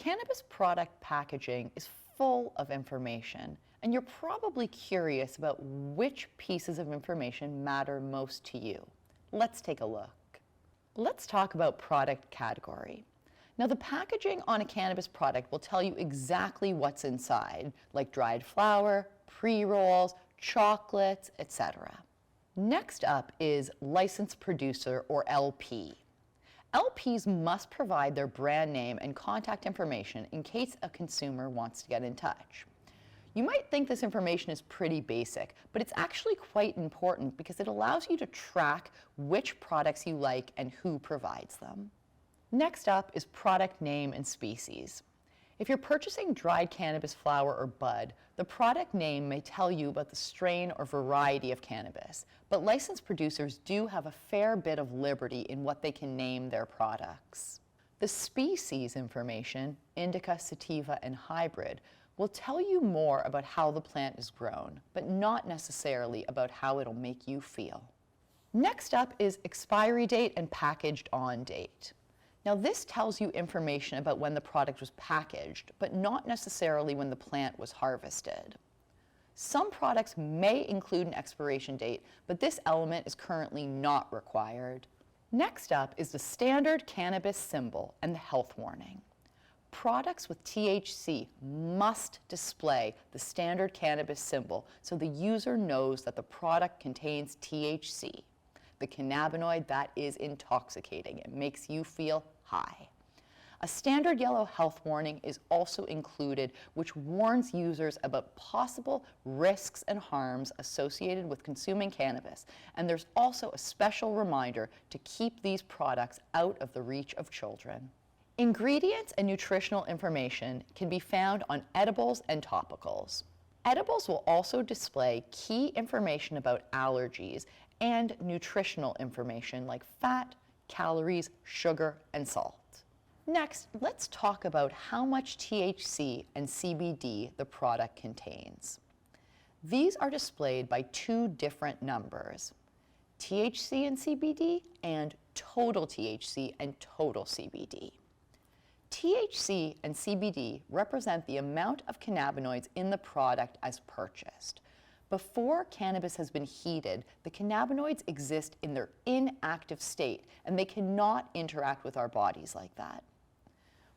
Cannabis product packaging is full of information, and you're probably curious about which pieces of information matter most to you. Let's take a look. Let's talk about product category. Now, the packaging on a cannabis product will tell you exactly what's inside, like dried flower, pre-rolls, chocolates, etc. Next up is licensed producer, or LP. LPs must provide their brand name and contact information in case a consumer wants to get in touch. You might think this information is pretty basic, but it's actually quite important because it allows you to track which products you like and who provides them. Next up is product name and species. If you're purchasing dried cannabis flower or bud, the product name may tell you about the strain or variety of cannabis, but licensed producers do have a fair bit of liberty in what they can name their products. The species information, indica, sativa, and hybrid, will tell you more about how the plant is grown, but not necessarily about how it'll make you feel. Next up is expiry date and packaged on date. Now, this tells you information about when the product was packaged, but not necessarily when the plant was harvested. Some products may include an expiration date, but this element is currently not required. Next up is the standard cannabis symbol and the health warning. Products with THC must display the standard cannabis symbol so the user knows that the product contains THC, the cannabinoid that is intoxicating. It makes you feel high. A standard yellow health warning is also included, which warns users about possible risks and harms associated with consuming cannabis. And there's also a special reminder to keep these products out of the reach of children. Ingredients and nutritional information can be found on edibles and topicals. Edibles will also display key information about allergies and nutritional information like fat, calories, sugar, and salt. Next, let's talk about how much THC and CBD the product contains. These are displayed by two different numbers, THC and CBD and total THC and total CBD. THC and CBD represent the amount of cannabinoids in the product as purchased. Before cannabis has been heated, the cannabinoids exist in their inactive state, and they cannot interact with our bodies like that.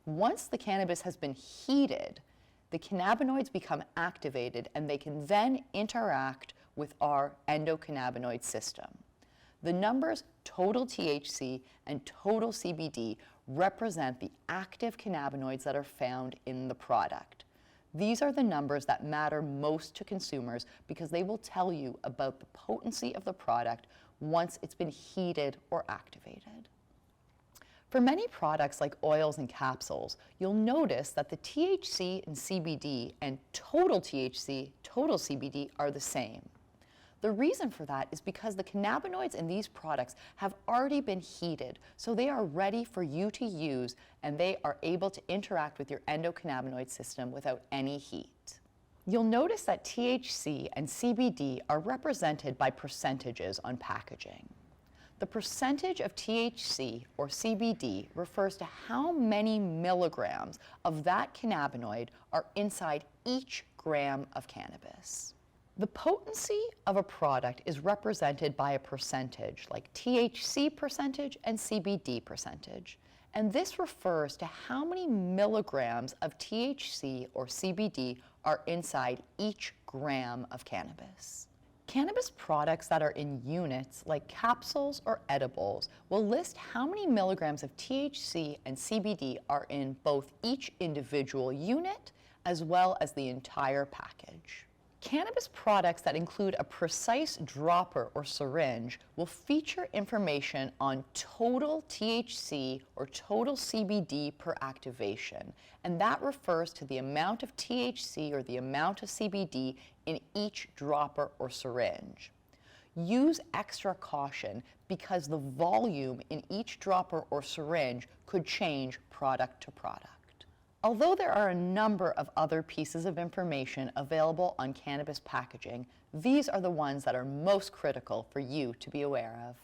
Once the cannabis has been heated, the cannabinoids become activated, and they can then interact with our endocannabinoid system. The numbers total THC and total CBD represent the active cannabinoids that are found in the product. These are the numbers that matter most to consumers because they will tell you about the potency of the product once it's been heated or activated. For many products like oils and capsules, you'll notice that the THC and CBD and total THC, total CBD are the same. The reason for that is because the cannabinoids in these products have already been heated, so they are ready for you to use and they are able to interact with your endocannabinoid system without any heat. You'll notice that THC and CBD are represented by percentages on packaging. The percentage of THC or CBD refers to how many milligrams of that cannabinoid are inside each gram of cannabis. The potency of a product is represented by a percentage, like THC percentage and CBD percentage. And this refers to how many milligrams of THC or CBD are inside each gram of cannabis. Cannabis products that are in units, like capsules or edibles, will list how many milligrams of THC and CBD are in both each individual unit as well as the entire package. Cannabis products that include a precise dropper or syringe will feature information on total THC or total CBD per activation, and that refers to the amount of THC or the amount of CBD in each dropper or syringe. Use extra caution because the volume in each dropper or syringe could change product to product. Although there are a number of other pieces of information available on cannabis packaging, these are the ones that are most critical for you to be aware of.